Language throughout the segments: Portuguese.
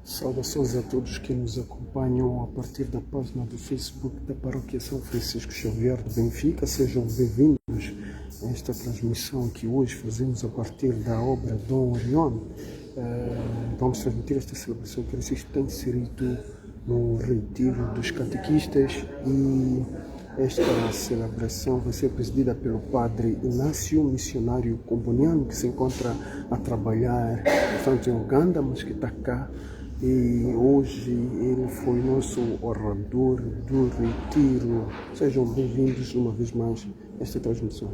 Saudações a todos que nos acompanham a partir da página do Facebook da Paróquia São Francisco Xavier de Benfica. Sejam bem-vindos a esta transmissão que hoje fazemos a partir da obra Dom Orion. Vamos transmitir esta celebração que tem inserido no retiro dos catequistas, e esta celebração vai ser presidida pelo Padre Inácio, missionário comboniano que se encontra a trabalhar tanto em Uganda, mas que está cá. E hoje ele foi nosso orador do retiro. Sejam bem-vindos uma vez mais a esta transmissão.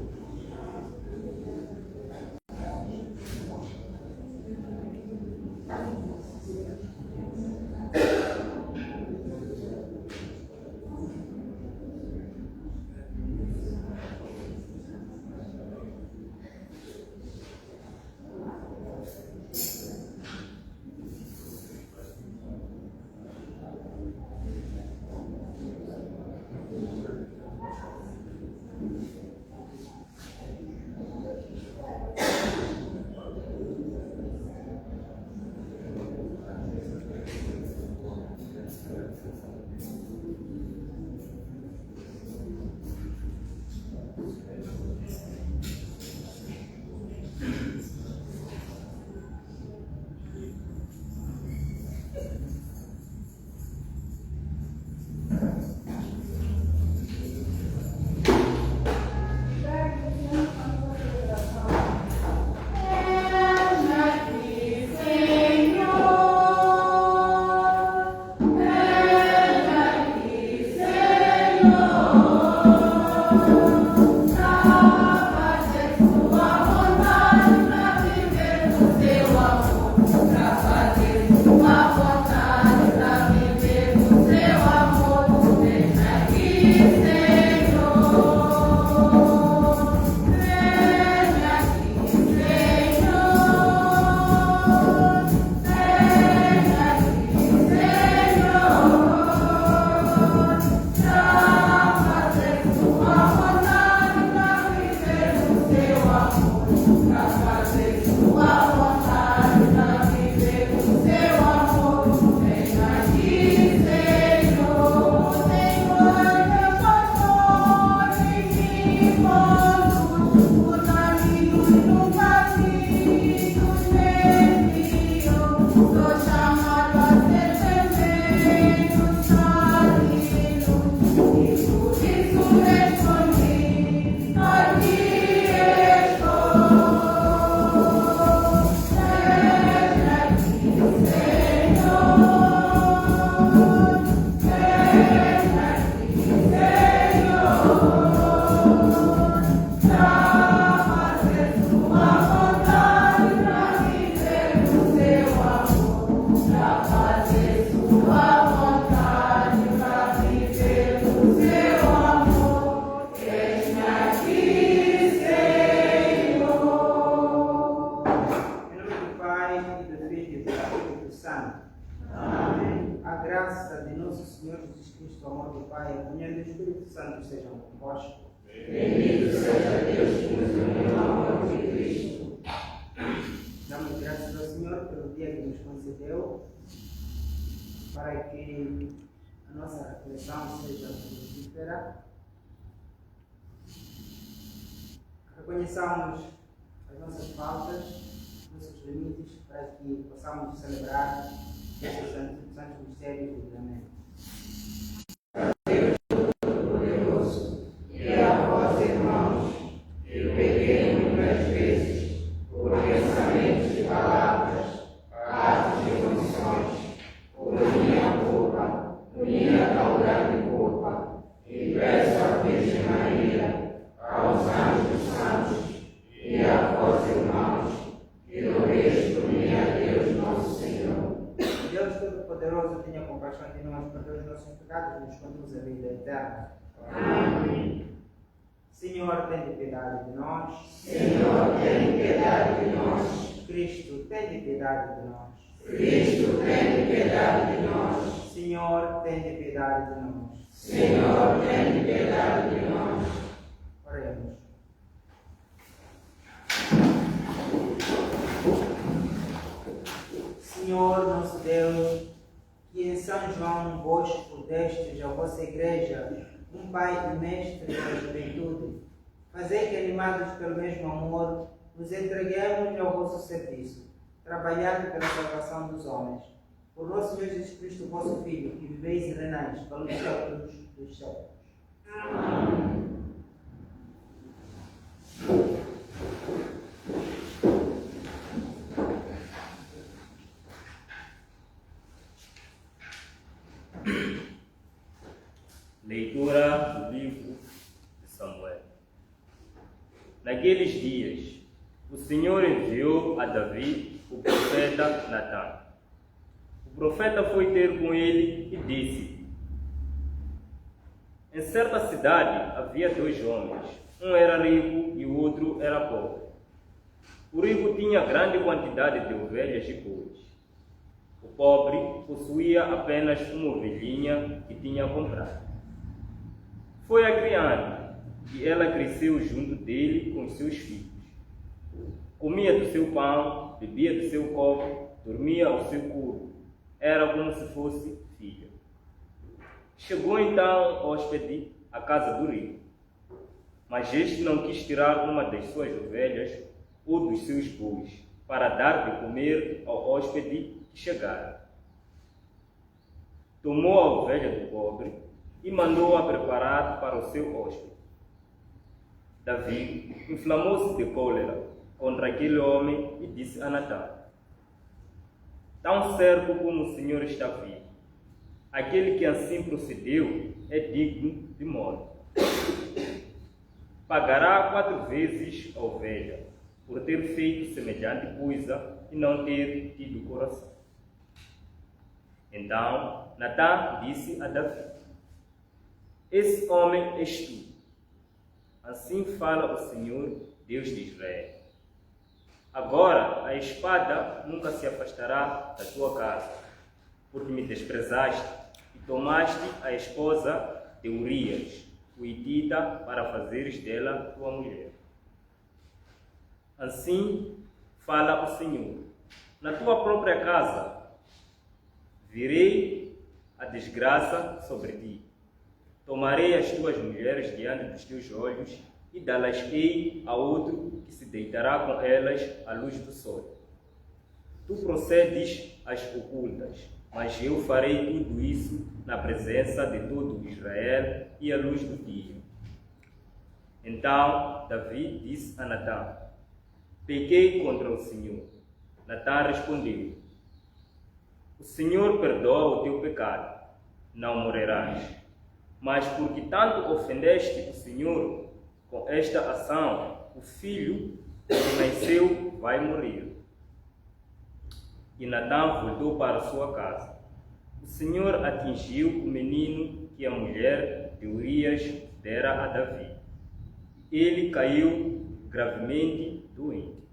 Bendito seja Deus que nos uniu ao amor de Cristo. Damos graças ao Senhor pelo dia que nos concedeu, para que a nossa reflexão seja frutífera. Reconheçamos as nossas faltas, nossos limites, para que possamos celebrar esses santos mistérios dignamente. Tenha compaixão de nós, perdoe os nossos pecados e nos conduz à vida eterna. Amém. Senhor, tem piedade de nós. Senhor, tem piedade de nós. Cristo, tem piedade de nós. Cristo, tem piedade de nós. Senhor, tem piedade de nós. Senhor, tem piedade de nós. Oremos. Senhor, nosso Deus, que em São João Bosco destes a vossa igreja, um pai e mestre da juventude, fazei que, animados pelo mesmo amor, nos entreguemos ao vosso serviço, trabalhando pela salvação dos homens. Por nosso Senhor Jesus Cristo, vosso Filho, que viveis e reinais pelos séculos dos séculos. Amém. Leitura do livro de Samuel. Naqueles dias, o Senhor enviou a Davi o profeta Natã. O profeta foi ter com ele e disse: em certa cidade havia 2 homens, um era rico e o outro era pobre. O rico tinha grande quantidade de ovelhas e bois. O pobre possuía apenas uma ovelhinha que tinha comprado. Foi a criando, e ela cresceu junto dele com os seus filhos. Comia do seu pão, bebia do seu copo, dormia ao seu colo. Era como se fosse filha. Chegou então hóspede à casa do rico. Mas este não quis tirar uma das suas ovelhas ou dos seus bois, para dar de comer ao hóspede que chegara. Tomou a ovelha do pobre e mandou-a preparar para o seu hóspede. Davi inflamou-se de cólera contra aquele homem e disse a Natã: tão certo como o Senhor está vivo, aquele que assim procedeu é digno de morte. Pagará 4 vezes a ovelha por ter feito semelhante coisa e não ter tido coração. Então Natã disse a Davi: esse homem és tu. Assim fala o Senhor, Deus de Israel. Agora a espada nunca se afastará da tua casa, porque me desprezaste e tomaste a esposa de Urias, o hitita, para fazeres dela tua mulher. Assim fala o Senhor: na tua própria casa virei a desgraça sobre ti. Tomarei as tuas mulheres diante dos teus olhos e dá-las-ei a outro que se deitará com elas à luz do sol. Tu procedes às ocultas, mas eu farei tudo isso na presença de todo Israel e à luz do dia. Então Davi disse a Natã: pequei contra o Senhor. Natã respondeu: o Senhor perdoa o teu pecado, não morrerás. Mas porque tanto ofendeste o Senhor com esta ação, o filho que nasceu vai morrer. E Natã voltou para sua casa. O Senhor atingiu o menino que a mulher de Urias dera a Davi. Ele caiu gravemente doente.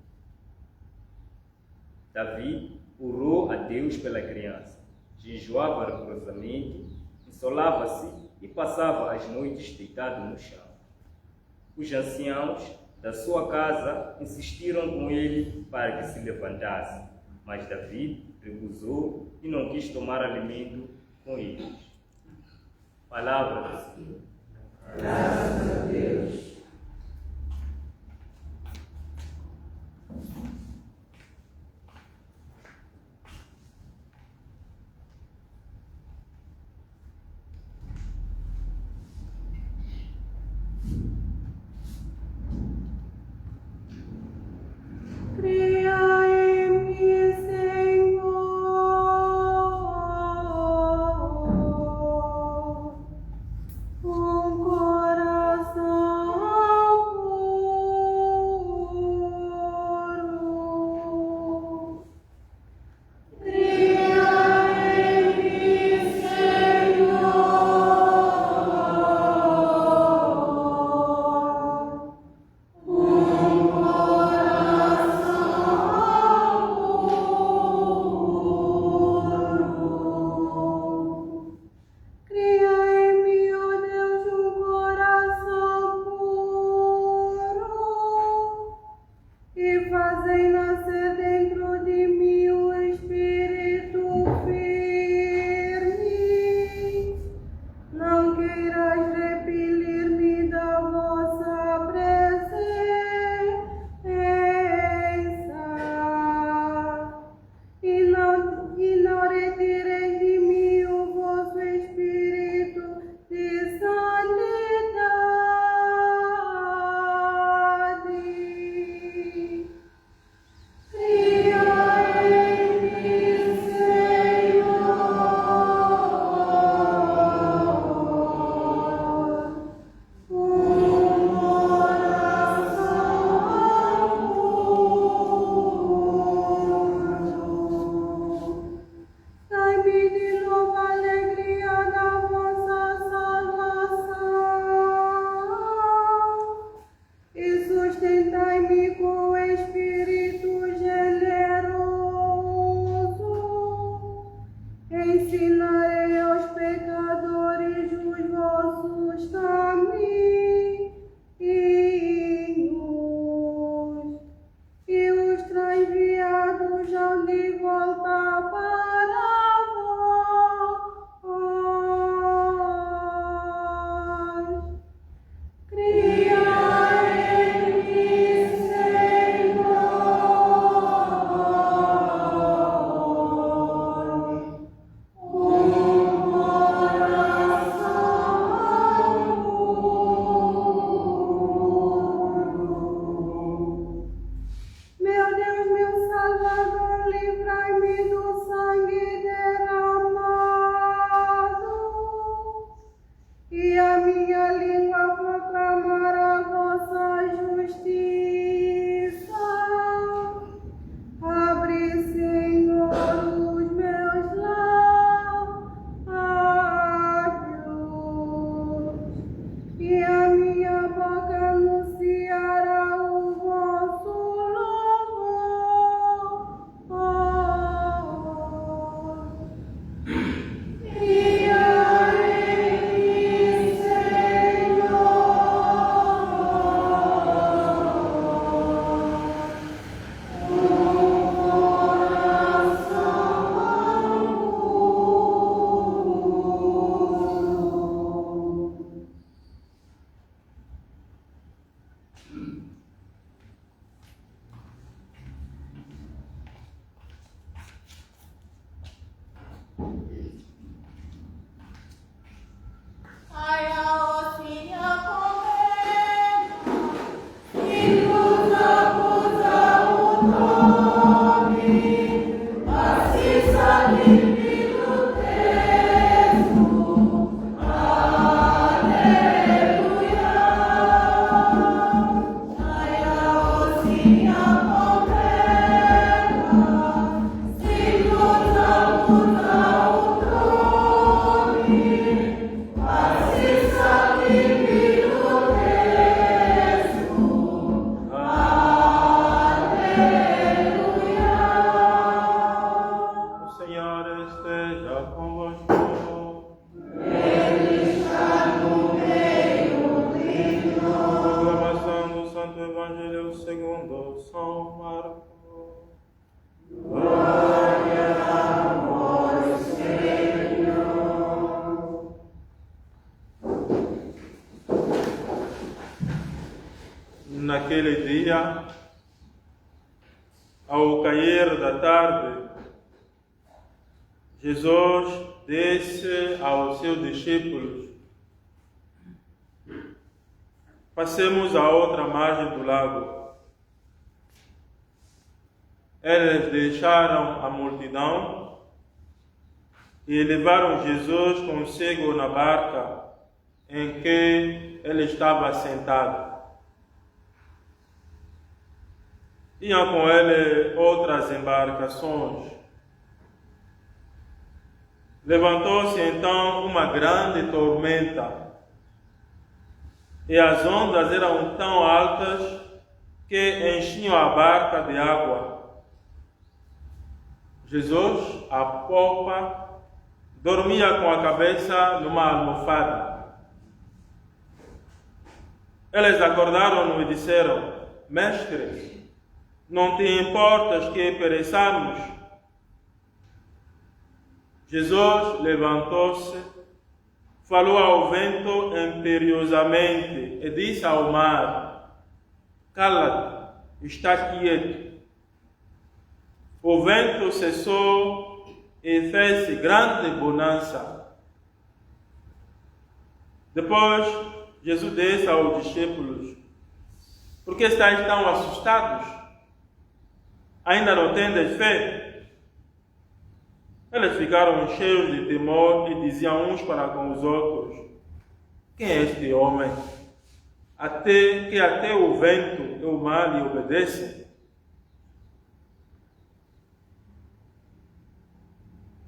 Davi orou a Deus pela criança, jejuava rigorosamente, insolava-se e passava as noites deitado no chão. Os anciãos da sua casa insistiram com ele para que se levantasse, mas Davi recusou e não quis tomar alimento com eles. Palavra do Senhor. Graças a Deus. Um coração ensinarei aos pecadores os vossos caminhos, e os transviados hão de voltar para vós. Criai em mim, Senhor, meu Deus, meu Salvador, livrai-me do sangue derramado, e a minha língua proclamará a vossa justiça. Abre, Senhor, os meus lábios, e a minha boca anunciará o vosso louvor. Criai em mim, Senhor, ai, a ocinha correndo, e nos acusa o nome, assim sabe do texto. Aleluia. Ai, a ocinha correndo, se nos acusa o nome, assim sabe do texto. Aleluia. O Senhor esteja convosco. Proclamação do Santo Evangelho segundo São Marcos. Naquele dia, ao cair da tarde, Jesus disse aos seus discípulos: passemos à outra margem do lago. Eles deixaram a multidão e levaram Jesus consigo na barca em que ele estava sentado. Iam com ele outras embarcações. Levantou-se então uma grande tormenta, e as ondas eram tão altas que enchiam a barca de água. Jesus, à popa, dormia com a cabeça numa almofada. Eles acordaram-no e disseram: Mestre, não te importas que pereçamos? Jesus levantou-se, falou ao vento imperiosamente e disse ao mar: cala-te, está quieto. O vento cessou e fez grande bonança. Depois, Jesus disse aos discípulos: por que estáis tão assustados? Ainda não tendes fé? Eles ficaram cheios de temor e diziam uns para com os outros: quem é este homem? Até o vento e o mar lhe obedecem.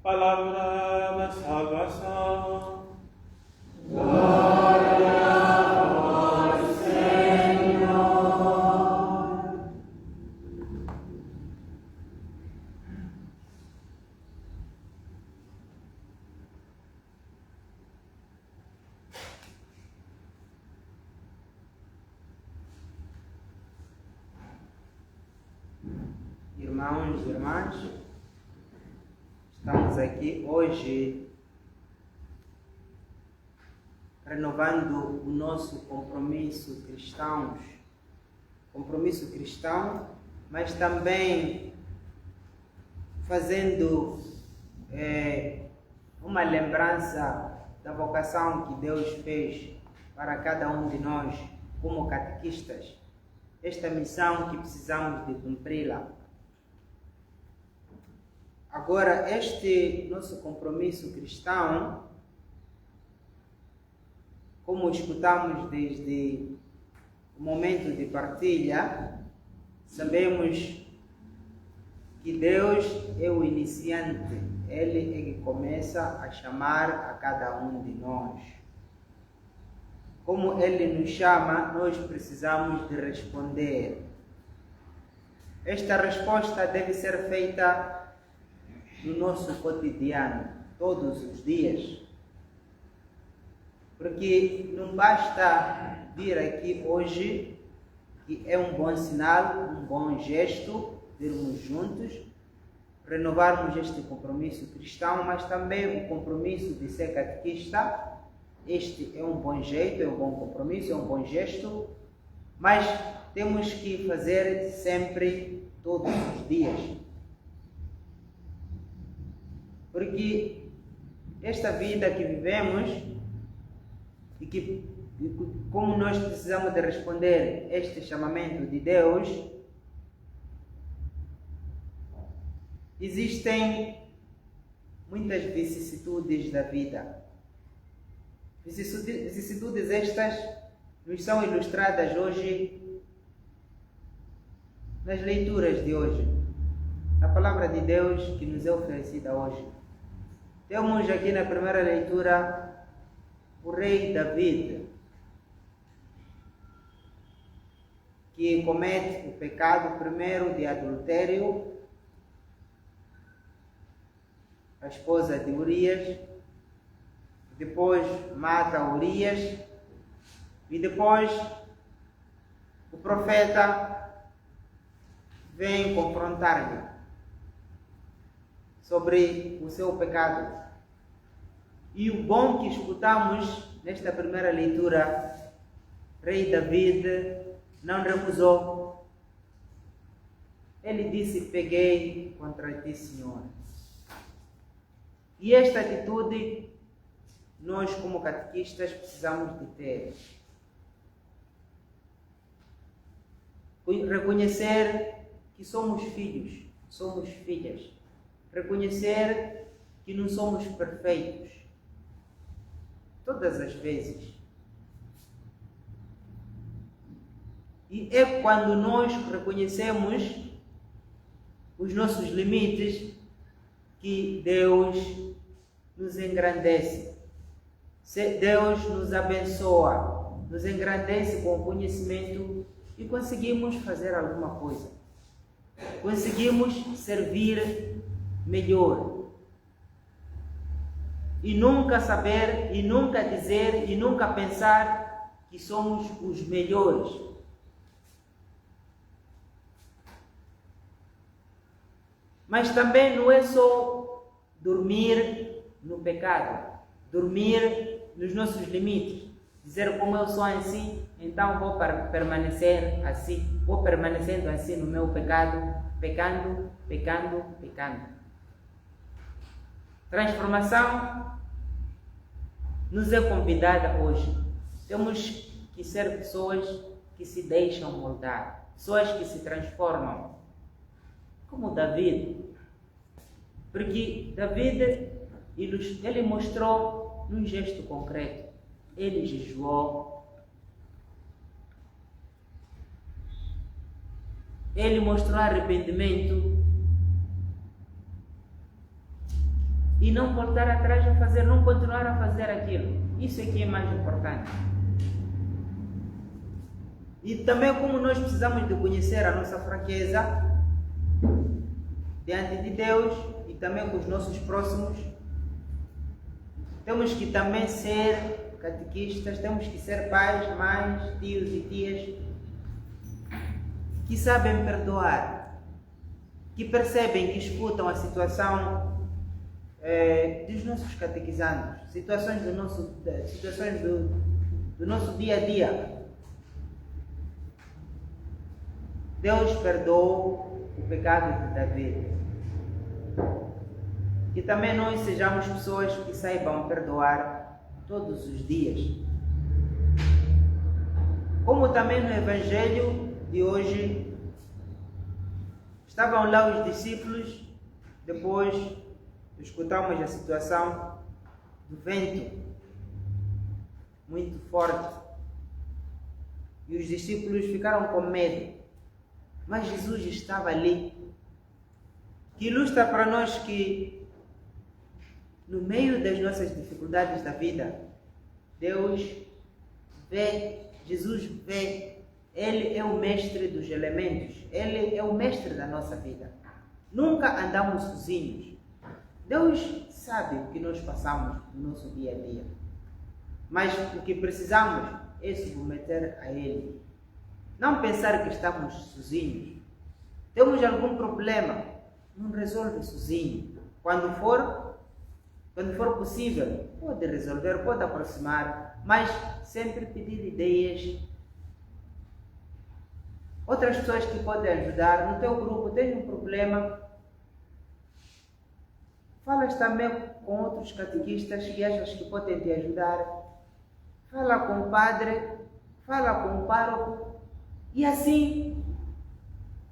Palavra da salvação. Glória a vós, Senhor. irmãos e irmãs, estamos aqui hoje renovando o nosso compromisso cristão, mas também fazendo uma lembrança da vocação que Deus fez para cada um de nós como catequistas, esta missão que precisamos de cumpri-la. Agora, este nosso compromisso cristão, como escutamos desde o momento de partilha, sabemos que Deus é o iniciante, Ele é que começa a chamar a cada um de nós. Como Ele nos chama, nós precisamos de responder. Esta resposta deve ser feita no nosso cotidiano, todos os dias. Porque não basta vir aqui hoje, que é um bom sinal, um bom gesto, virmos juntos, renovarmos este compromisso cristão, mas também o compromisso de ser catequista. Este é um bom jeito, é um bom compromisso, é um bom gesto, mas temos que fazer sempre, todos os dias. Porque esta vida que vivemos, e que como nós precisamos de responder este chamamento de Deus, existem muitas vicissitudes da vida. Vicissitudes estas nos são ilustradas hoje nas leituras de hoje, na palavra de Deus que nos é oferecida hoje. Temos aqui na primeira leitura o rei David, que comete o pecado primeiro de adultério, a esposa de Urias, depois mata Urias, e depois o profeta vem confrontar-lhe sobre o seu pecado. E o bom que escutamos nesta primeira leitura, rei David não recusou. Ele disse: peguei contra ti, Senhor. E esta atitude nós, como catequistas, precisamos de ter. Reconhecer que somos filhos, somos filhas. Reconhecer que não somos perfeitos. Todas as vezes. E é quando nós reconhecemos os nossos limites que Deus nos engrandece. Deus nos abençoa, nos engrandece com o conhecimento e conseguimos fazer alguma coisa. Conseguimos servir melhor. E nunca saber, e nunca dizer, e nunca pensar que somos os melhores. Mas também não é só dormir no pecado, dormir nos nossos limites, dizer como eu sou assim, então vou permanecer assim, vou permanecendo assim no meu pecado, pecando. Transformação nos é convidada hoje. Temos que ser pessoas que se deixam moldar, pessoas que se transformam, como David. Porque David, ele mostrou num gesto concreto. Ele jejuou, ele mostrou arrependimento e não voltar atrás a fazer, não continuar a fazer aquilo. Isso é que é mais importante. E também como nós precisamos de conhecer a nossa fraqueza diante de Deus e também com os nossos próximos, temos que também ser catequistas, temos que ser pais, mães, tios e tias que sabem perdoar. que percebem, que escutam a situação dos nossos catequizandos, situações do nosso dia a dia. Deus perdoou o pecado de Davi. Que também nós sejamos pessoas que saibam perdoar todos os dias. Como também no Evangelho de hoje, estavam lá os discípulos, depois escutamos a situação do vento muito forte. E os discípulos ficaram com medo. Mas Jesus estava ali. Que ilustra para nós que no meio das nossas dificuldades da vida, Deus vê, Jesus vê, Ele é o mestre dos elementos, Ele é o mestre da nossa vida. Nunca andamos sozinhos. Deus sabe o que nós passamos no nosso dia a dia, mas o que precisamos é submeter a Ele. Não pensar que estamos sozinhos. Temos algum problema, não resolve sozinho. Quando for possível, pode resolver, pode aproximar, mas sempre pedir ideias. Outras pessoas que podem ajudar. No teu grupo tem um problema, falas também com outros catequistas que achas que podem te ajudar. Fala com o padre, fala com o pároco, e assim,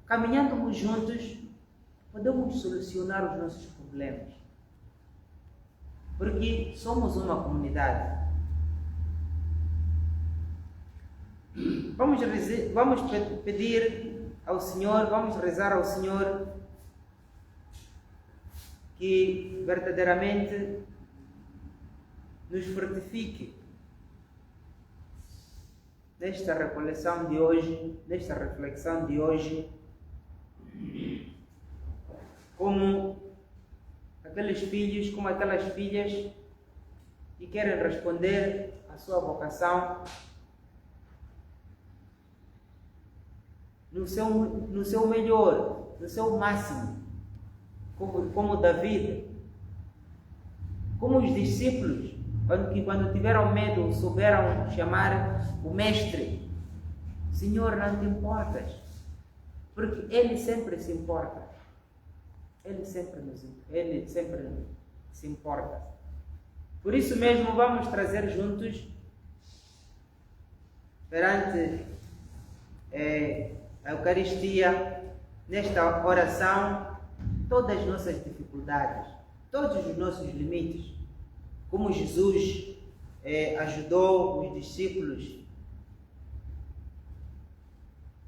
caminhando juntos, podemos solucionar os nossos problemas. Porque somos uma comunidade. Vamos pedir ao Senhor, vamos rezar ao Senhor que verdadeiramente nos fortifique nesta reflexão de hoje, como aqueles filhos, como aquelas filhas que querem responder à sua vocação no seu melhor, no seu máximo, como Davi, como os discípulos, quando tiveram medo, souberam chamar o mestre. Senhor, não te importas, porque Ele sempre se importa. Ele sempre se importa. Por isso mesmo, vamos trazer juntos, perante a Eucaristia, nesta oração, todas as nossas dificuldades, todos os nossos limites. Como Jesus ajudou os discípulos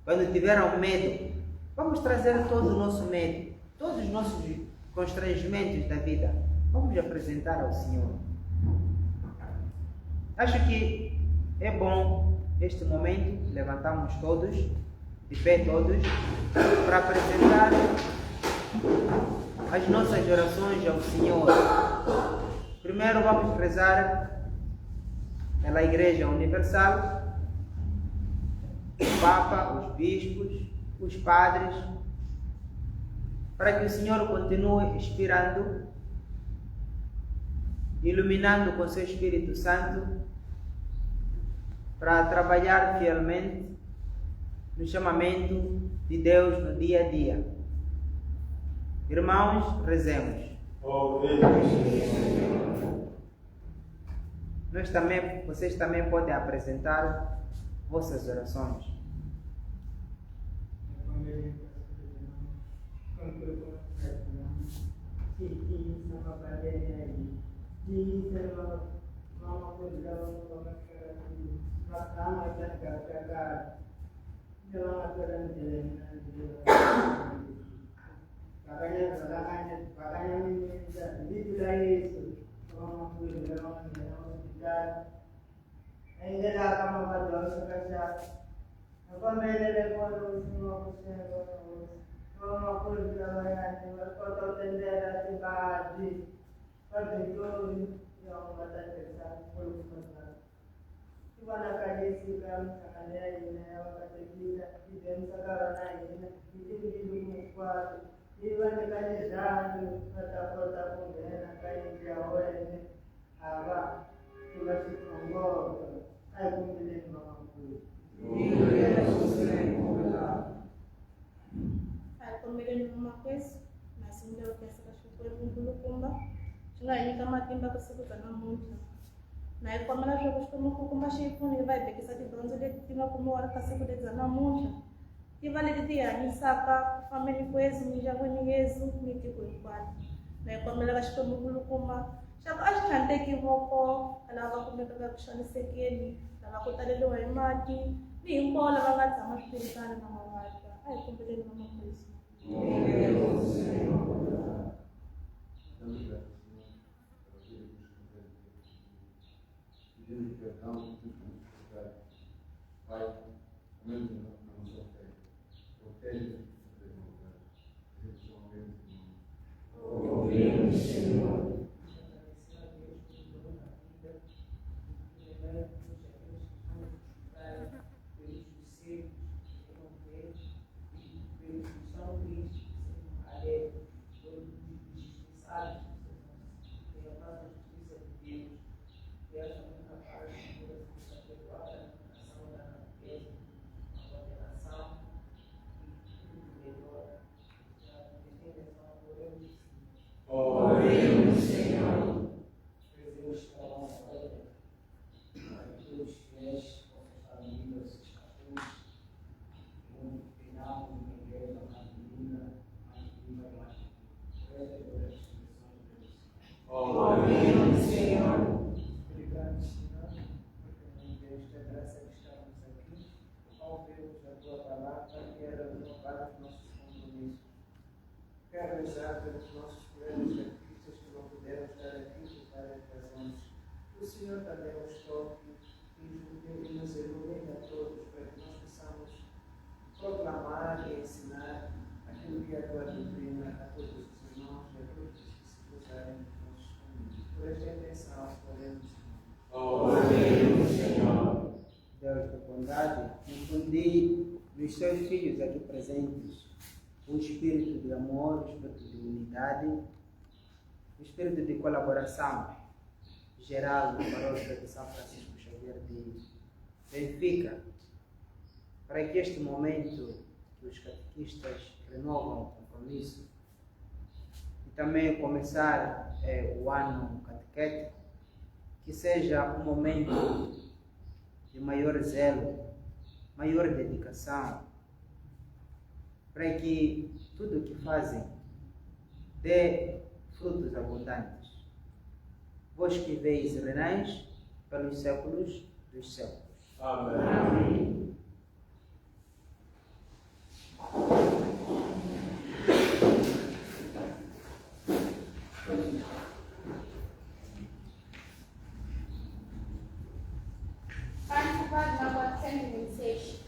quando tiveram medo. Vamos trazer todo o nosso medo, todos os nossos constrangimentos da vida. Vamos apresentar ao Senhor. Acho que é bom este momento, levantamos todos, de pé todos, para apresentar as nossas orações ao Senhor. Primeiro vamos rezar pela Igreja Universal, o Papa, os bispos, os padres, para que o Senhor continue inspirando, iluminando com seu Espírito Santo, para trabalhar fielmente no chamamento de Deus no dia a dia. Irmãos, rezemos. Vocês também podem apresentar vossas orações. Iba legalizando, para botar condena, para ir a hora, ava, tu vai se congola, aí como ele não vai. Aí como ele não coisa, mas não deu peça que acho que foi um culucumba, tinha aí kama timba que se usa na muito. Na é como nós jogamos como culucumba cheio ele vai ver que essa de bronze ele tinha como hora que se usa na muito. E vale de dia, ni saka, família coeso, ni jago ni yesu, ni tipo igual. Na é como ela acho que como culucumba, já acho que até que vou ela vai comer para que chame sekeni, ela vai cortar ele o imati, ni impola vai gastar mais pesado na mamata. Aí como ele não é coisa. Realizar pelos nossos colegas artistas que não puderam estar aqui por várias razões. O Senhor também nos toque e nos ilumine a todos para que nós possamos proclamar e ensinar aquilo que é a tua doutrina a todos os irmãos e a todos os que se cruzarem nos nossos caminhos. Por esta intenção, oremos, Senhor. Deus da bondade, infundi nos teus filhos aqui presentes o espírito de amor, o espírito de unidade, o espírito de colaboração geral na paróquia de São Francisco Xavier de Benfica, para que este momento que os catequistas renovam o compromisso e também começar o ano catequético, que seja um momento de maior zelo, maior dedicação, para que tudo o que fazem dê frutos abundantes. Vós que veis e reinais pelos séculos dos séculos. Amém. Amém. Participar da nossa sensation.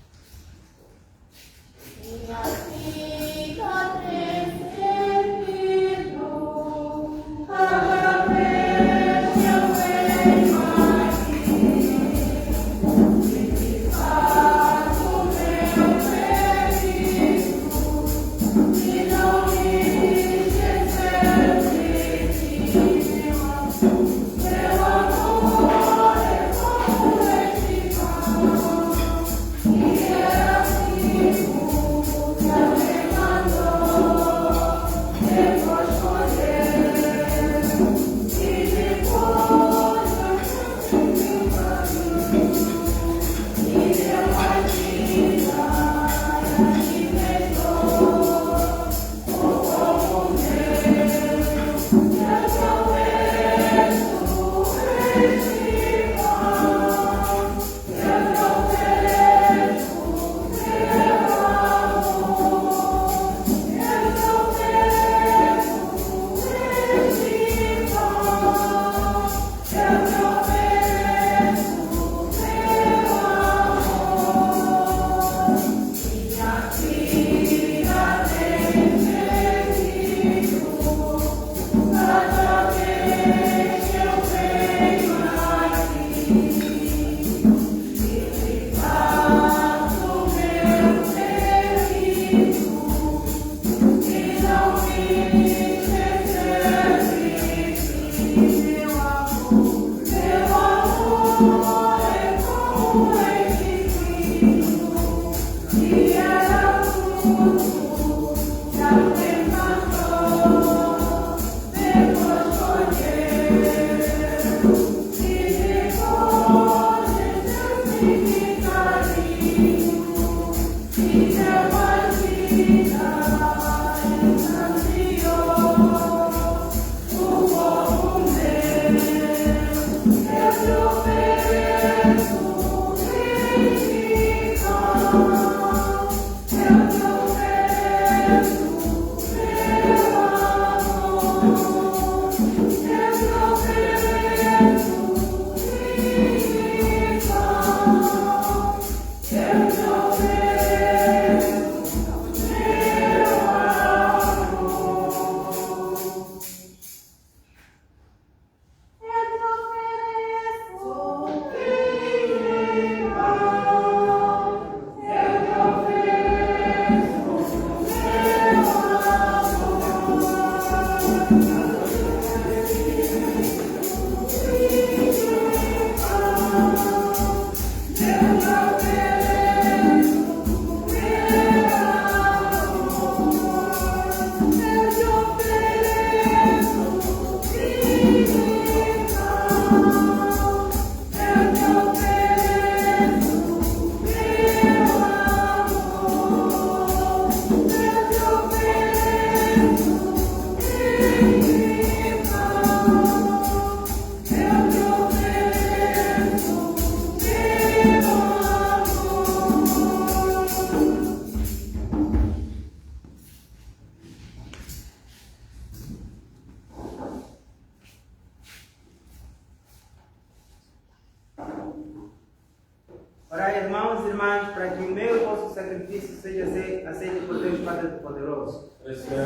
Orai, irmãos e irmãs, para que o meu e o vosso sacrifício seja aceito por Deus Padre Poderoso. Receba,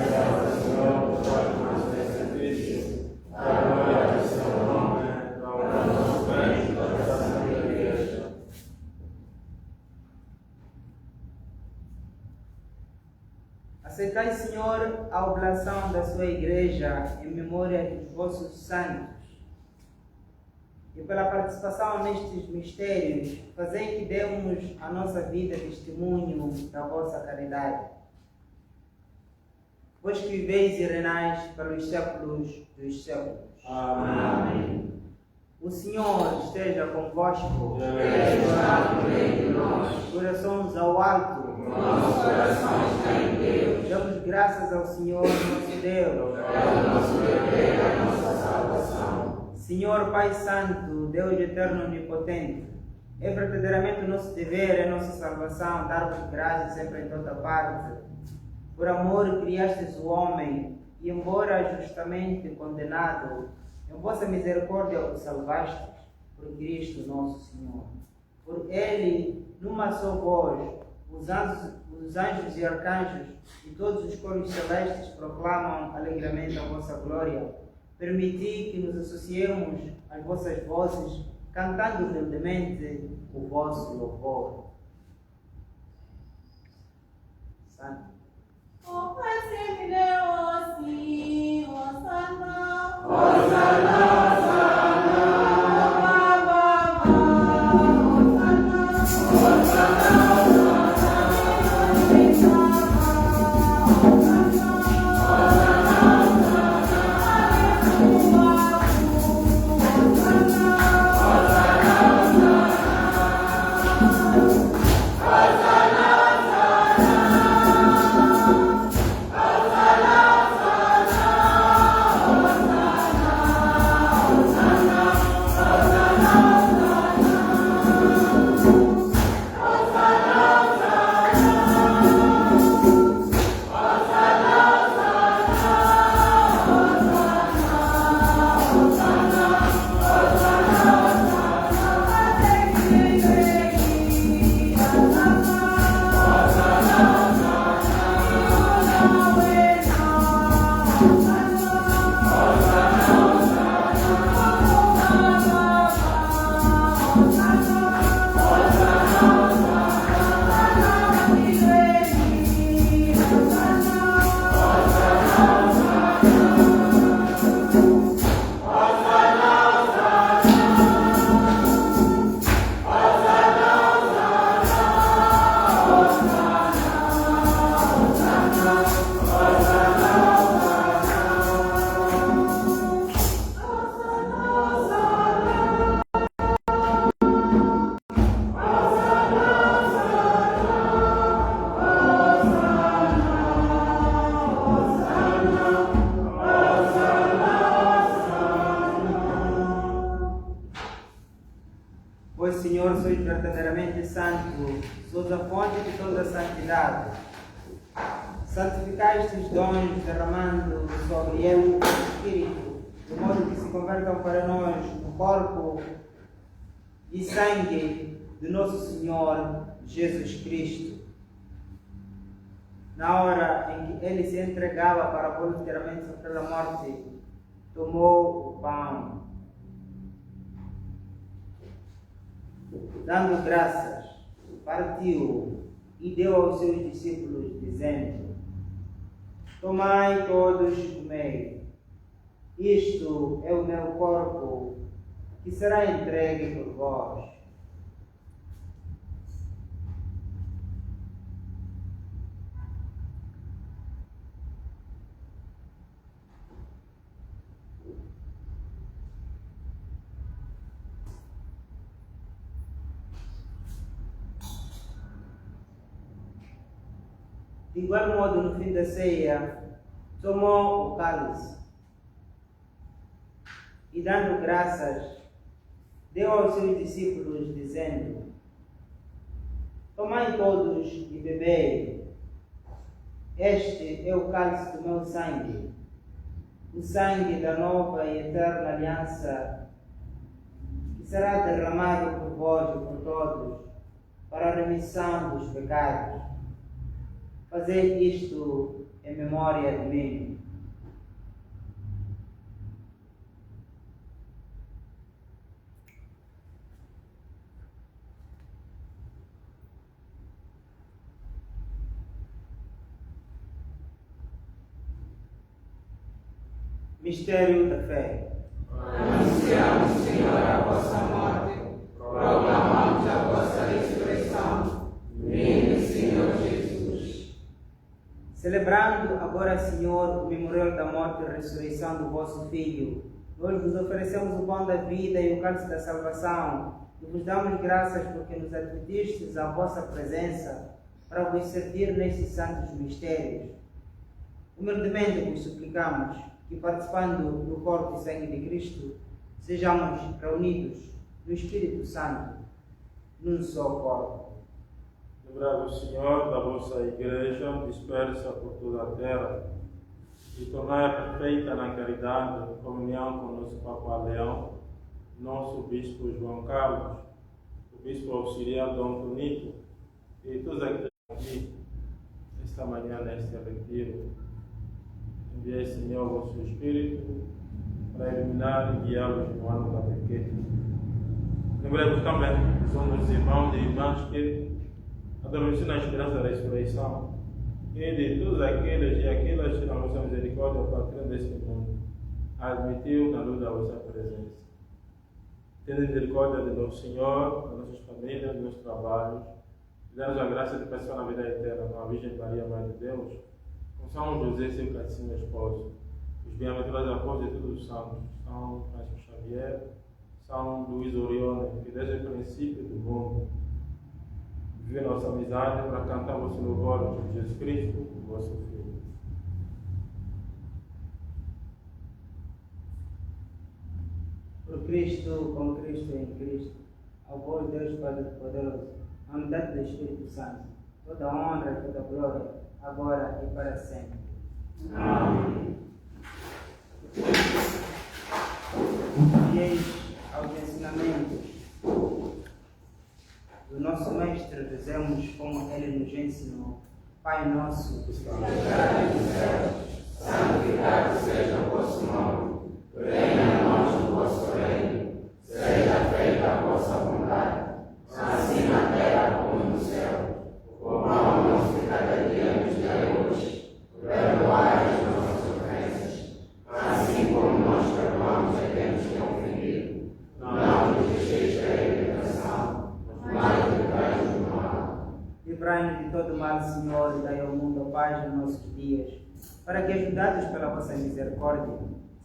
Senhor, o Pai mais sacrifício, para a glória do seu nome, para o nosso bem e para a Santa Igreja. Aceitai, Senhor, a oblação da sua Igreja em memória dos vossos santos. E pela participação nestes mistérios, fazei que demos a nossa vida testemunho da vossa caridade. Vós que viveis e reinais pelos séculos dos séculos. Amém. O Senhor esteja convosco. Corações ao alto. Nosso coração está em Deus. Damos graças ao Senhor nosso Deus. É o nosso dever, a nossa salvação. Senhor Pai Santo, Deus eterno e onipotente, é verdadeiramente o nosso dever, é nossa salvação, dar-vos graças sempre em toda parte. Por amor criastes o homem, e embora justamente condenado, em vossa misericórdia o salvastes, por Cristo nosso Senhor. Por Ele, numa só voz, os anjos e arcanjos e todos os coros celestes proclamam alegremente a vossa glória. Permiti que nos associemos às vossas vozes, cantando humildemente o vosso louvor. Santo. O Pai sempre Deus, sim, Hosanna. Hosanna. Vós, Senhor, sois verdadeiramente santo, sois a fonte de toda a santidade. Santificai estes dons, derramando sobre eles o Espírito, de modo que se convertam para nós no corpo e sangue de nosso Senhor Jesus Cristo. Na hora em que ele se entregava para voluntariamente sofrer a morte, tomou o pão, dando graças, partiu e deu aos seus discípulos, dizendo: tomai todos e comei, isto é o meu corpo, que será entregue por vós. De igual modo, no fim da ceia, tomou o cálice e, dando graças, deu aos seus discípulos, dizendo: tomai todos e bebei, este é o cálice do meu sangue, o sangue da nova e eterna aliança, que será derramado por vós e por todos, para a remissão dos pecados. Fazei isto em memória de mim. Mistério da fé. Anunciamos, Senhor, a vossa morte, proclamamos a vossa ressurreição. Vinde, Senhor Jesus. Celebrando agora, Senhor, o memorial da morte e ressurreição do vosso Filho, nós vos oferecemos o pão da vida e o cálice da salvação, e vos damos graças porque nos admitistes à vossa presença para vos servir nestes santos mistérios. Humildemente vos suplicamos que, participando do corpo e sangue de Cristo, sejamos reunidos no Espírito Santo, num só corpo. Lembrai-vos, Senhor, da vossa Igreja dispersa por toda a terra e tornai-a perfeita na caridade, em comunhão com o nosso Papa Leão, nosso Bispo João Carlos, o Bispo Auxiliar Dom Tonito e todos aqui esta manhã neste retiro. Enviai, Senhor, o vosso Espírito para iluminar e guiá-los no ano da catequese. Lembremos também que são nossos irmãos e irmãs que adormeciam na esperança da ressurreição e de todos aqueles e aquelas que na vossa misericórdia partiram deste mundo, admitiu na luz da vossa presença. Tende misericórdia de nosso Senhor, das nossas famílias, dos nossos trabalhos, e dá-nos a graça de passar na vida eterna com a Virgem Maria, Mãe de Deus, com São José, seu Catecismo Esposo, os bem-aventurados apóstolos de todos os santos, São Francisco Xavier, São Luís Orione, que desde o princípio do mundo vive nossa amizade para cantar vosso louvor de Jesus Cristo, vosso Filho. Por Cristo, com Cristo e em Cristo, ao vós, Deus Padre Poderoso, na unidade do Espírito Santo, toda honra e toda glória, agora e para sempre. Amém. Fiéis aos ensinamentos do nosso Mestre, dizemos como ele nos ensinou: Pai nosso, que estás nos céus, santificado seja o vosso nome. Venha a nós o vosso reino. Seja feita a vossa vontade, assim na terra como no céu. O pão nosso de cada dia nos dai hoje. Perdoai as nossas ofensas, assim como nós perdoamos a quem nos tem ofendido. Não nos deixeis cair em tentação, mas livrai-nos do mal. Livrai-nos de todo mal, Senhor, e dai ao mundo a paz nos nossos dias, para que, ajudados pela vossa misericórdia,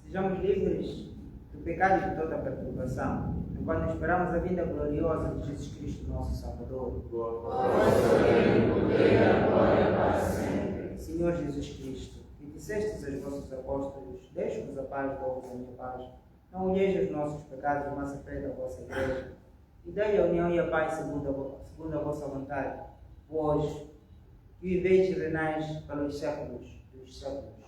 sejamos livres do pecado e de toda a perturbação, enquanto esperamos a vinda gloriosa de Jesus Cristo, nosso Salvador. Vosso reino, poder e a glória para sempre. Senhor Jesus Cristo, que dissestes aos vossos apóstolos: deixo-vos a paz, dou-vos a minha paz. Não olheis os nossos pecados, mas a fé da vossa Igreja, e dai a união e a paz segundo a vossa vontade, vós que viveis e reinais pelos séculos dos séculos.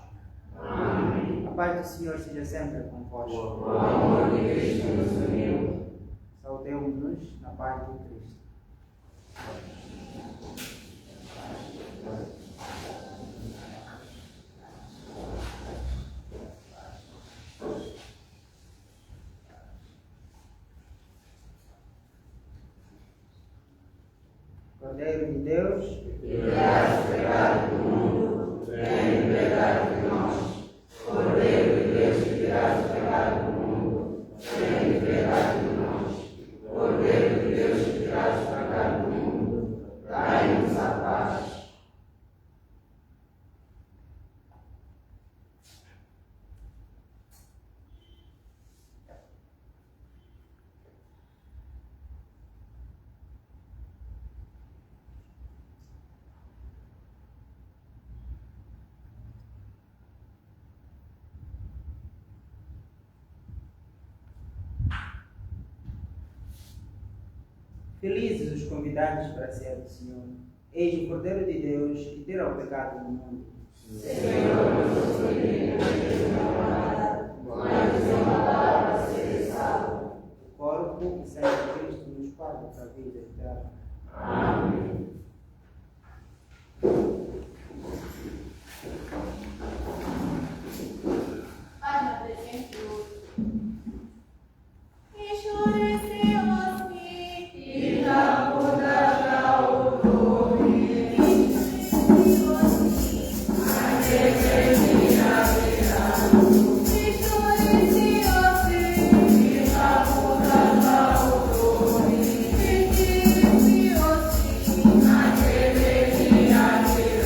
Amém. A paz do Senhor seja sempre convosco. O amor de Cristo nos uniu. Saudemos-nos na paz de Cristo. Cordeiro de Deus, Que tiras o pecado do mundo, tem piedade de nós. Cordeiro de Deus, que tiras o pecado do mundo, tem piedade de nós. Cordeiro de Deus, que tiras o pecado do mundo, dai-nos a paz. felizes os convidados para a ceia do Senhor. Eis o Cordeiro de Deus que tira o pecado do mundo. Senhor, não sou digno de teres palavra, mas dizer uma palavra serei salvo. O corpo e sangue de Cristo nos guarda para a vida eterna. Amém. Pai, na presente hoje. E na puta o nome, a revelia virá. E na puta o nome, a revelia virá.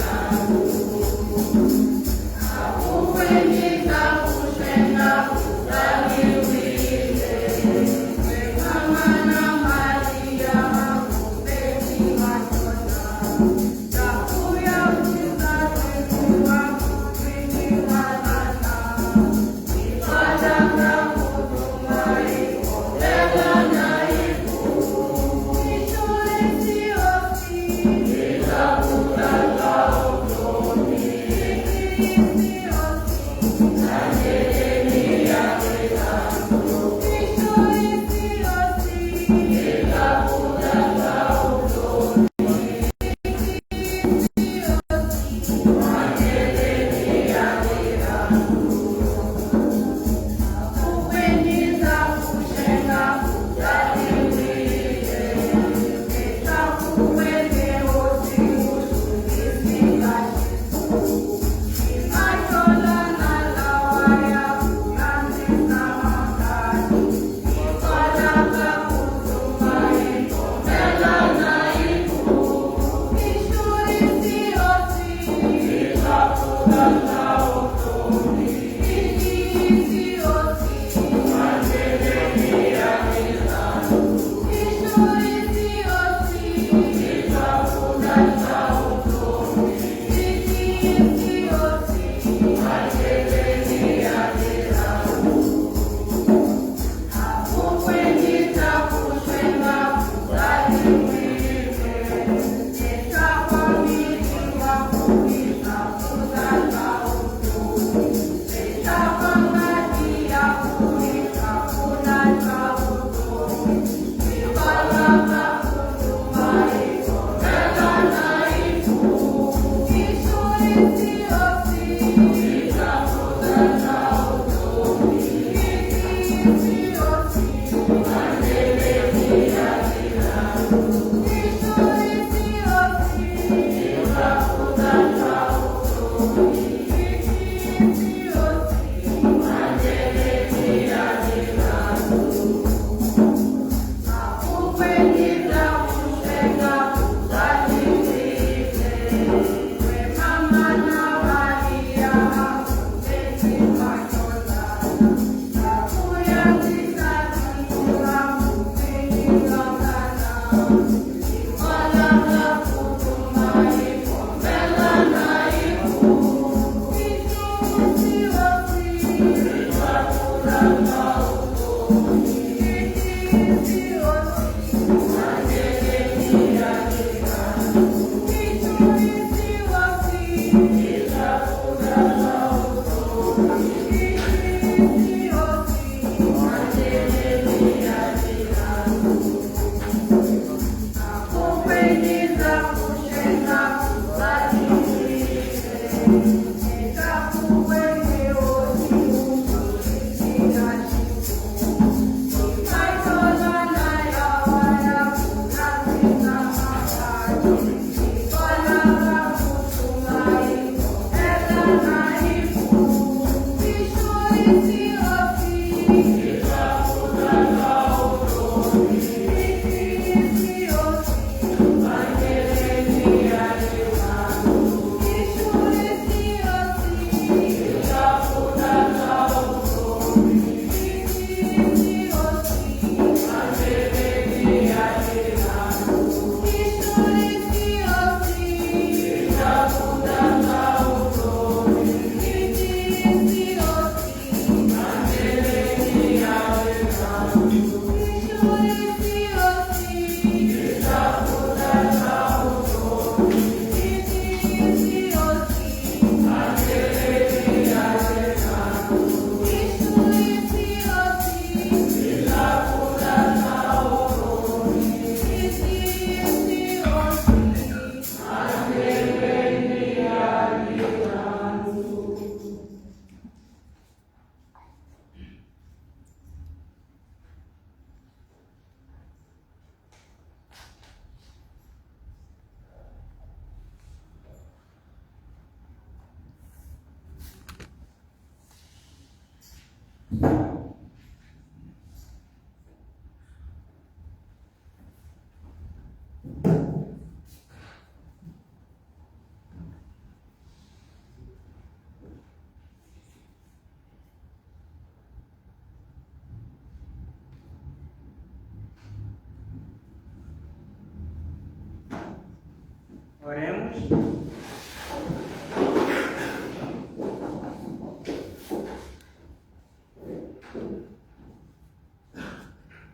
Oremos.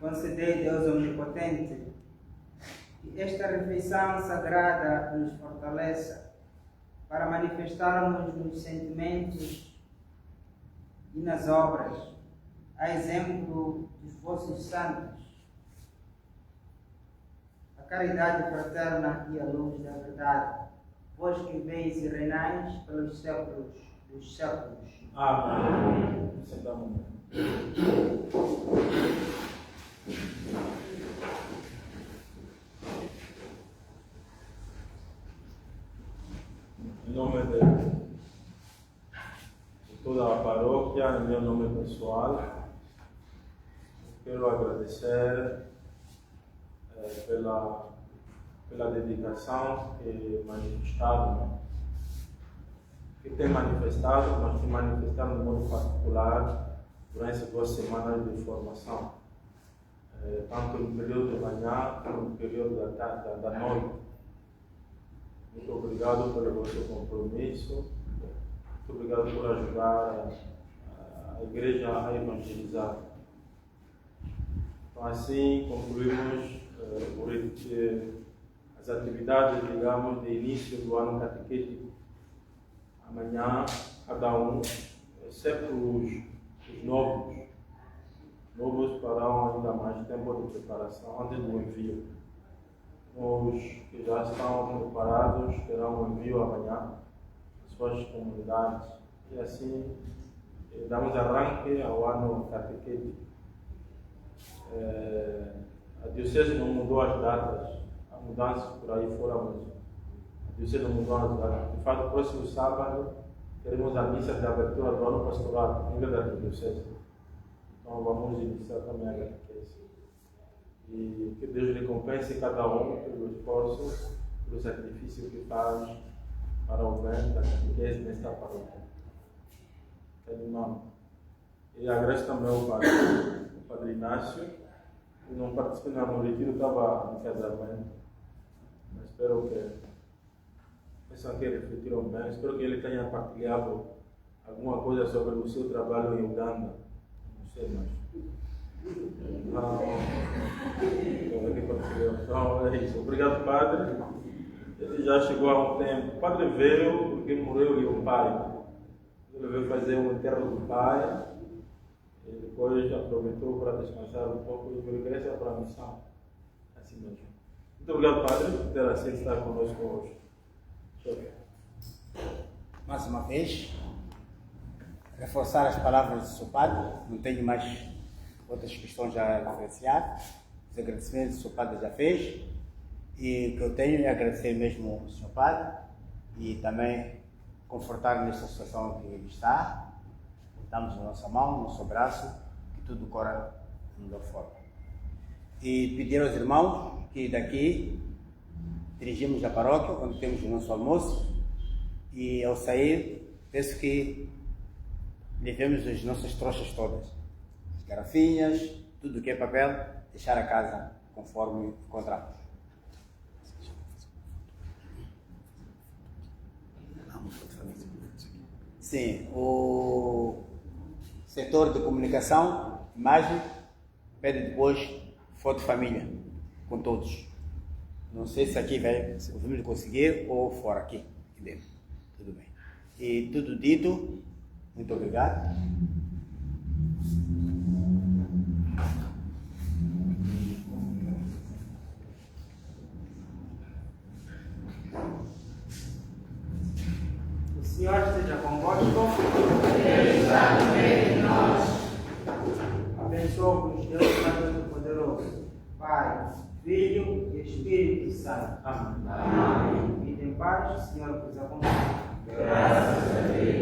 Concedei, Deus Omnipotente, que esta refeição sagrada nos fortaleça para manifestarmos nos sentimentos e nas obras, a exemplo dos vossos santos, a caridade fraterna e a luz da verdade, vós que veis e reinais pelos séculos dos séculos. Amém. Sentamos. Em nome de toda a paróquia, em meu nome pessoal, quero agradecer pela dedicação que manifestaram, que tem manifestado, mas que manifestaram de modo particular durante essas 2 semanas de formação, tanto no período de manhã como no período da noite. Muito obrigado pelo vosso compromisso, muito obrigado por ajudar a Igreja a evangelizar. Então, assim, concluímos as atividades, digamos, de início do ano catequético. Amanhã, cada um, exceto os novos farão ainda mais tempo de preparação antes do envio. Os que já estão preparados terão um envio amanhã às suas comunidades. E assim, damos arranque ao ano catequético. A Diocese não mudou as datas, há mudanças por aí fora, mas a Diocese não mudou as datas. De fato, próximo sábado teremos a missa de abertura do ano pastoral, ainda da Diocese. Então vamos iniciar também a catequese. E que Deus recompense cada um pelo esforço, pelo sacrifício que faz para o bem da catequese nesta paróquia. E agradeço também ao Padre Inácio, que não participou no retiro, estava no casamento. Mas espero que pensam que refletiram bem. Espero que ele tenha partilhado alguma coisa sobre o seu trabalho em Uganda. Não sei mais. Então é isso. Obrigado, Padre. Ele já chegou há um tempo. O Padre veio porque morreu o pai. Ele veio fazer um enterro do pai. E depois aproveitou para descansar um pouco e regressa para a missão. Assim mesmo. Muito obrigado, Padre, por ter aceito estar conosco hoje. Mais uma vez, reforçar as palavras do seu Padre. Não tenho mais outras questões a referenciar. Os agradecimentos que o seu Padre já fez. E o que eu tenho é agradecer mesmo ao seu Padre e também confortar nesta situação que ele está. Damos a nossa mão, o nosso braço, que tudo corra da melhor forma. e pedir aos irmãos que daqui dirigimos a paróquia, onde temos o nosso almoço, e ao sair, peço que levemos as nossas trouxas todas, as garrafinhas, tudo o que é papel, deixar a casa conforme encontramos. Sim, o setor de comunicação, imagem, pede depois foto de família, com todos. Não sei se aqui vamos conseguir ou fora, aqui dentro. Tudo bem. E tudo dito, muito obrigado. O Senhor esteja convosco. Ele está no meio de nós. Abençoe-vos, Deus Todo-Poderoso, Pai, Filho e Espírito Santo. Amém. E em paz, o Senhor vos acompanhe. Graças a Deus.